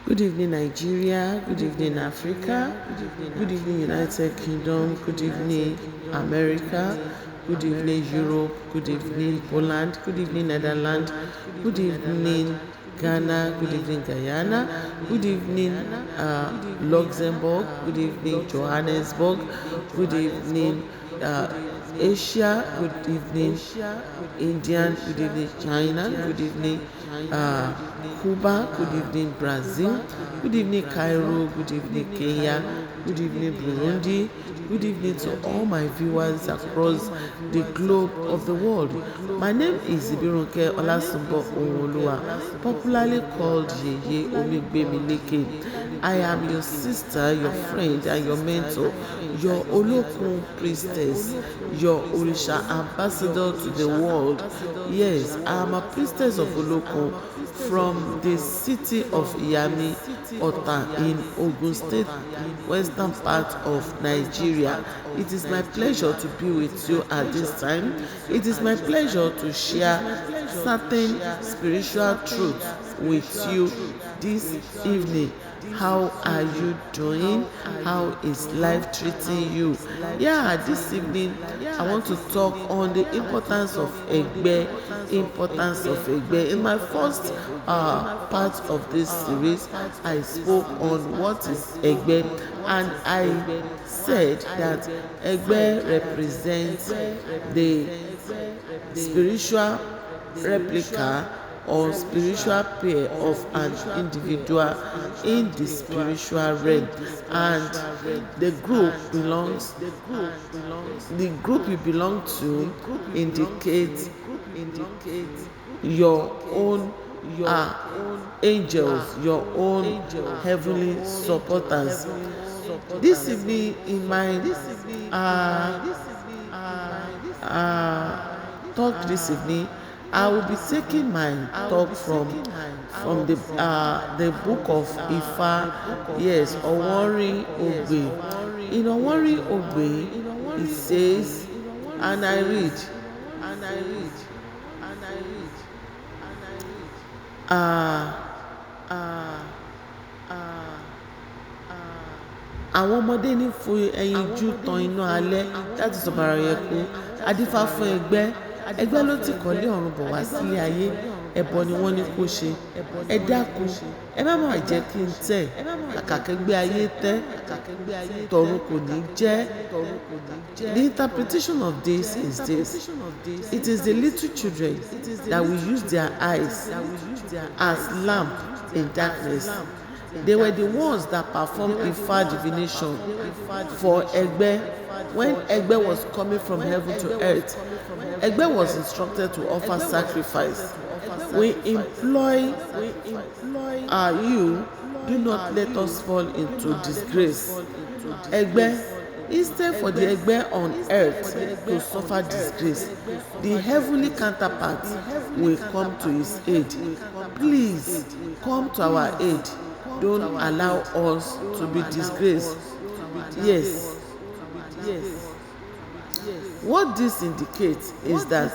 Good evening, Nigeria. Good evening, Africa. Good evening, United Kingdom. Good evening, America. Good evening, Europe. Good evening, Poland. Good evening, Netherlands. Good evening, Ghana. Good evening, Guyana. Good evening, Luxembourg. Good evening, Johannesburg. Good evening, Asia. Good evening, India. Good evening, China. Good evening, Cuba. Good evening, Brazil. Good evening, Cairo. Good evening, Kenya. Good evening, Burundi. Good evening to all my viewers across the globe of the world. My name is Ibirunke Olasunbo Ohunoluwa, popularly called Yeye Omigbemileke. I am your sister, your friend, and your mentor, your Olokun priestess, your Orisha ambassador to the world. Yes, I am a priestess of Olokun from the city of Iyami, Ota in Ogun State, western part of Nigeria. It is my pleasure to be with you at this time. It is my pleasure to share certain spiritual truths with you this evening. How are you doing? How is life treating you? Yeah, this evening I want to talk on the importance of Egbe. In my first part of this series, I spoke on what is Egbe, and I said that Egbe represents the spiritual replica or spiritual pair of an individual in the spiritual realm, and the group you belong to indicates your own angels, your own heavenly supporters. This evening in my talk this evening, I will be taking my talk from the book of Ifa. Yes, Owonrin Ogbe. In Owonrin Ogbe, it says, and I read, àwọn ọmọdé ní fún ẹyinjú tan iná alẹ́ láti sọ̀bàrà yẹn kú. Adífá fún ẹgbẹ́ ló ti kọ́lé ọ̀run bọ̀ wá sílé ayé. Ẹbọ ni wọ́n ní kó ṣe. Ẹ dákun, ẹ má má jẹ́ kí n tẹ̀, àkàkẹ́gbẹ́ ayé tẹ́, tọ̀run kò ní jẹ́. The interpretation of this is this: it is the little children that will use their eyes as lamp in darkness. They were the ones that performed Ifa divination for Egbe. When Egbe was coming from heaven to earth, Egbe was instructed to offer sacrifice. We implore you, do not let us fall into disgrace. Egbe, instead for the Egbe on earth to suffer disgrace, the heavenly counterpart will come to his aid. Please come to our aid. Don't allow us to be disgraced. Yes. What this indicates is that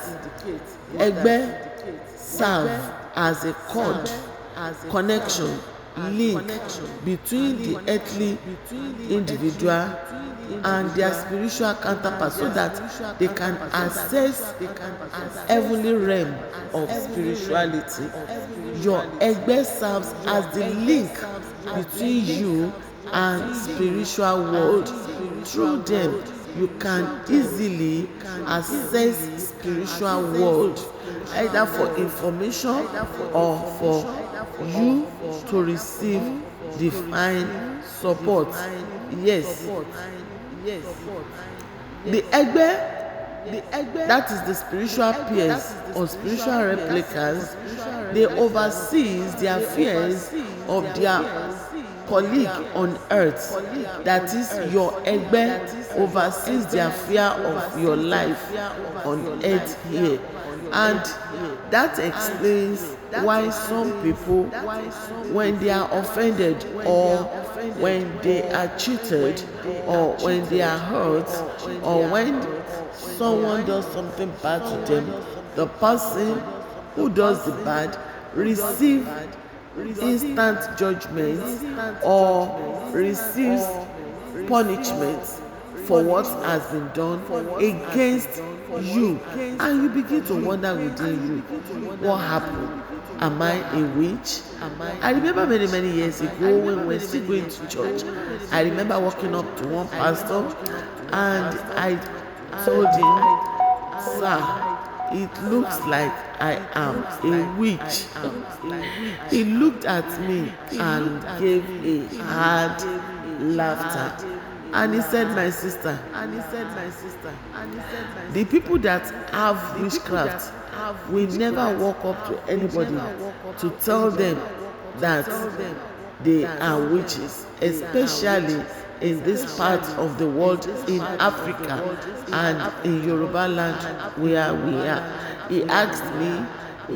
Egbe serve as a cord, connection, link between the earthly individual and their spiritual counterpart, so that they can access heavenly realm of spirituality. Your Egbe serves as the link between you and spiritual world. Through them, you can easily access spiritual world, either for information or for you to receive divine support. Yes. The Egbe, that is the spiritual peers or spiritual replicas, they oversees the affairs of their colleague on earth. That is, your Egbe oversees the affair of your life on earth here. And that explains why some people, when they are offended, or when they are cheated, or when they are hurt, or when someone does something bad to them, the person who does the bad receive instant judgment or receives punishment for what has been done against you, and you begin to wonder within you, what happened? Am I a witch? I remember many years ago when we were still going to church. I remember walking up to one pastor and I told him, "Sir, it looks like I am a witch." He looked at me and gave a hard laughter. And he said, "My sister, the people that have witchcraft will never walk up to anybody to tell them that they are witches, especially in this part of the world, in Africa and in Yoruba land where we are." He asked me,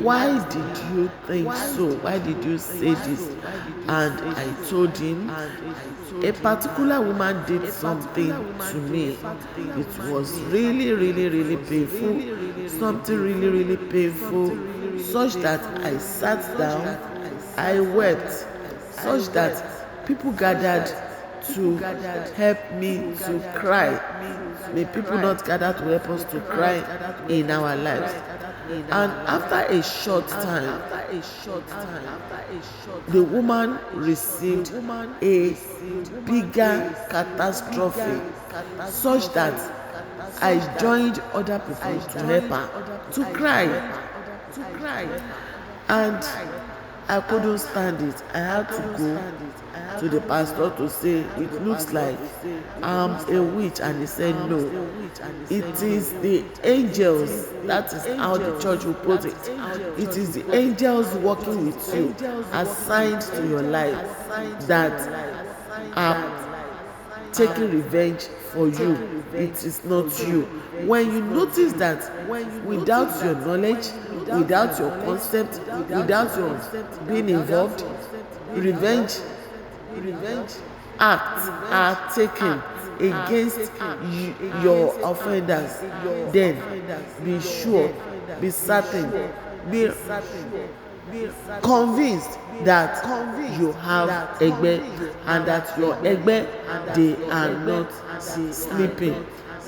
"Why did you think so? Why did you say this?" And I told him, a particular woman did something to me. It was really painful, something really painful, such that I sat down, I wept, such that people gathered to help me to cry. May people not gather to help us to cry in our lives. And after a short time, the woman received a bigger catastrophe, such that I joined other people to help her to cry. And I couldn't stand it. I had to go to the pastor to say, "It looks like I'm a witch," and he said, "No, it is the angels." That is how the church will put it. It is the angels working with you, assigned to your life, that are taking revenge for you. It is not you. When you notice that without your knowledge, without your concept, without your being involved, revenge acts are taken against your offenders, then be sure, be certain, be convinced that you have egbe, and that your egbe, they are not sleeping.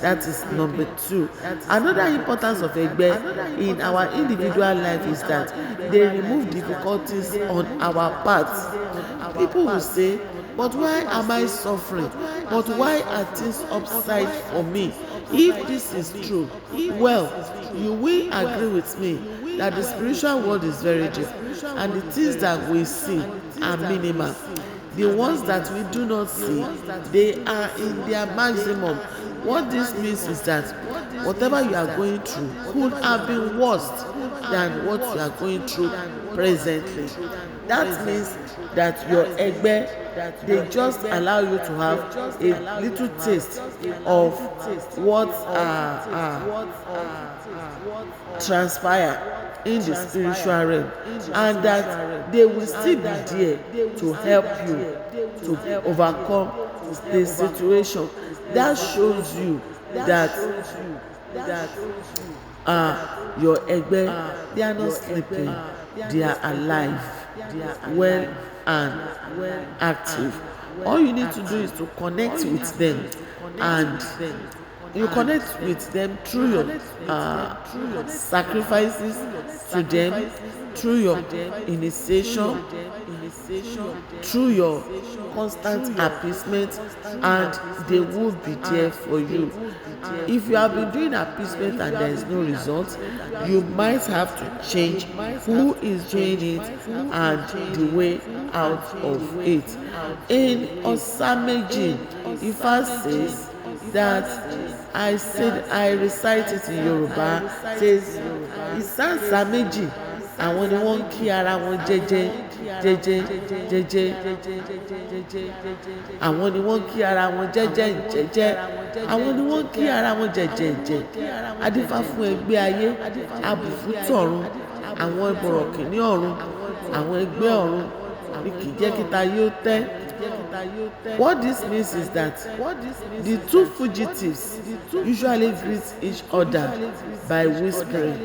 That is number 2. Another importance of egbe in our individual life is that they remove difficulties on our path. People will say, "But why am I suffering? But why are things upside for me?" If this is true, well, you will agree with me that the spiritual world is very deep, and the things that we see are minimal. The ones that we do not see, they are in their maximum. What this means is that whatever you are going through could have been worse than what you are going through presently. That means that your egbe, they just allow you to have a little taste of what transpire in the spiritual realm, and that they will still be there to help you to overcome the situation. That shows you that your egbe, they are not sleeping, they are alive, well and active. All you need to do is to connect with them, and you connect with them through your sacrifices to them, through your initiation, through your constant appeasement, and they will be there for you. If you have been doing appeasement and there is no result, you might have to change who is doing it and the way out of it. In Osameji, Ifa says that I recite it in Yoruba, says Isansa méjì, àwọn ni wọ́n ń kí ara wọn jẹ́jẹ́ jẹ́jẹ́ jẹ́jẹ́, àwọn ni wọ́n ń kí ara wọn jẹ́jẹ́ jẹ́jẹ́, àwọn ni wọ́n ń kí ara wọn jẹ́jẹ́ jẹ́. Adífá fún ẹgbẹ́ ayé, abùfú tọ̀run, àwọn bọ̀rọ̀kìnní ọ̀run, àwọn ẹgbẹ́ ọ̀run ni kì í jẹ́ kí tayé ó tẹ́. What this means is that the two fugitives usually greet each other by whispering.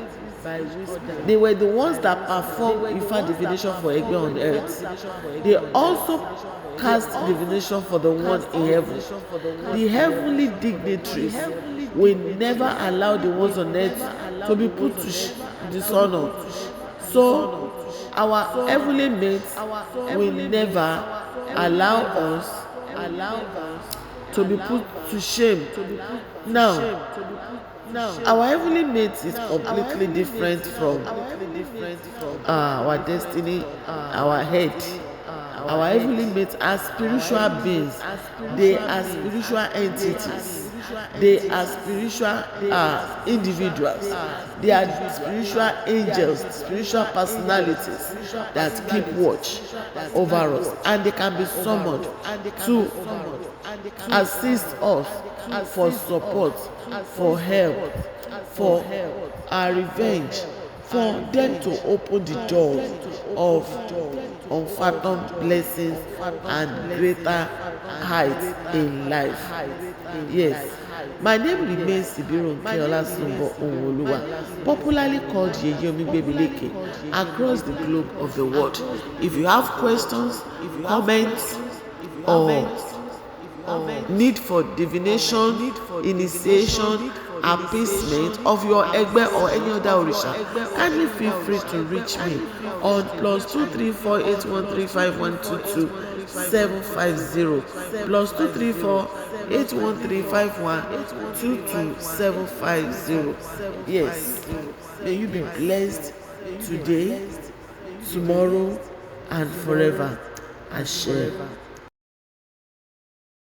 They were the ones that performed Ifa divination for Egbe on earth. They also cast divination for the one in heaven. The heavenly dignitaries will never allow the ones on earth to be put to dishonor. So our heavenly mates will never allow us to be put to shame. Now, our heavenly mate is completely different from our destiny, our head. Our heavenly mates are spiritual beings. They are spiritual entities. They are spiritual individuals. They are spiritual angels, spiritual personalities that keep watch over us, and they can be summoned to assist us for support, for help, for our revenge, for them to open the doors of unfathomed blessings and greater heights in life. Yes, my name remains Sibirunke Olasunbo Onwoluwa, popularly called Yeye Omigbebileke, across the globe of the world. If you have questions, comments, or need for divination, initiation, appeasement of your Egbe or any other Orisha, kindly feel free to reach me on +2348135122750 +2348135122750. Yes, may you be blessed today, tomorrow, and forever. Ashe.